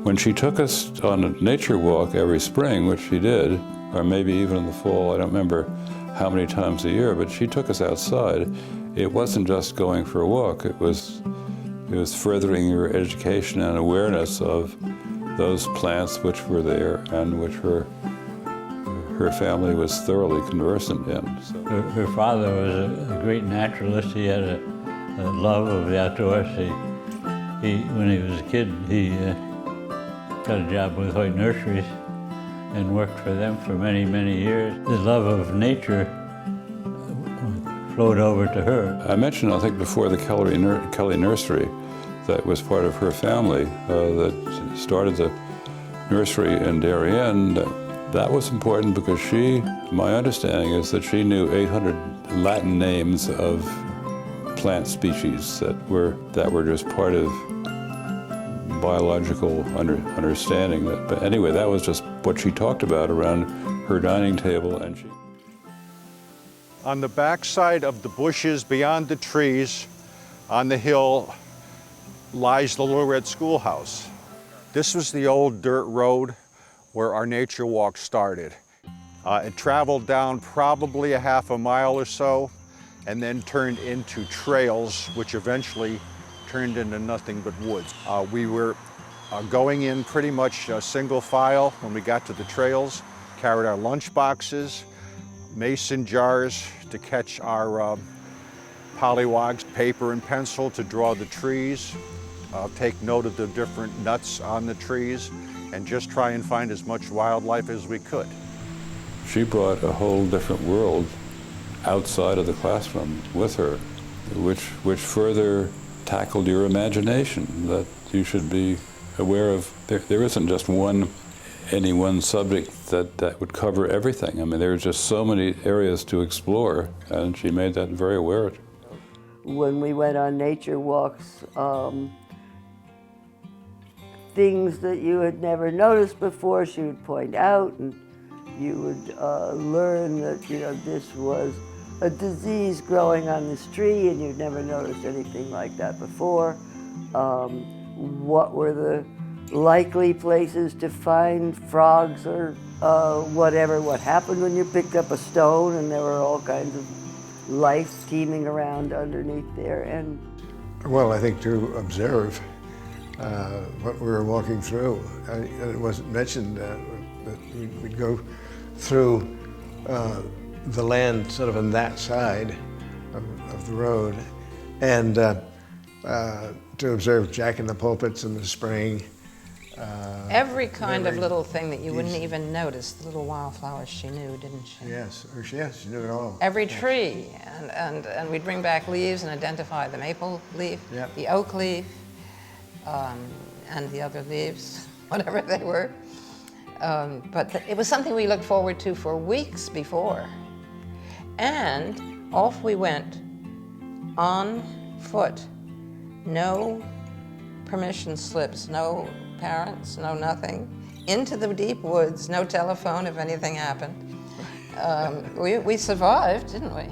When she took us on a nature walk every spring, which she did, or maybe even in the fall, I don't remember how many times a year, but she took us outside. It wasn't just going for a walk, it was furthering your education and awareness of those plants which were there and which her family was thoroughly conversant in. So. Her father was a great naturalist. He had a love of the outdoors. When he was a kid, he got a job with Hoyt Nurseries and worked for them for many, many years. The love of nature flowed over to her. I mentioned, I think, before the Kelley Nursery that was part of her family that started the nursery in Darien. That was important because my understanding is that she knew 800 Latin names of plant species that were just part of biological understanding. But anyway, that was just what she talked about around her dining table. And on the backside of the bushes, beyond the trees, on the hill, lies the Little Red Schoolhouse. This was the old dirt road where our nature walk started. It traveled down probably a half a mile or so and then turned into trails, which eventually turned into nothing but woods. We were going in pretty much single file when we got to the trails, carried our lunch boxes, mason jars to catch our pollywogs, paper and pencil to draw the trees, take note of the different nuts on the trees, and just try and find as much wildlife as we could. She brought a whole different world outside of the classroom with her, which further tackled your imagination, that you should be aware of. There isn't just any one subject that would cover everything. I mean, there are just so many areas to explore, and she made that very aware. When we went on nature walks, things that you had never noticed before, she would point out, and you would learn that, this was a disease growing on this tree, and you'd never noticed anything like that before. What were the likely places to find frogs or whatever? What happened when you picked up a stone and there were all kinds of life teeming around underneath there? And well, I think to observe what we were walking through. It wasn't mentioned that we'd go through the land sort of on that side of the road, and to observe jack-in-the-pulpits in the spring. Every kind of little thing that you wouldn't even notice, the little wildflowers she knew, didn't she? Yes, she knew it all. Every tree, and we'd bring back leaves and identify the maple leaf, Yep. the oak leaf, and the other leaves, whatever they were. But it was something we looked forward to for weeks before. And off we went, on foot, no permission slips, no parents, no nothing, into the deep woods, no telephone if anything happened. We survived, didn't we?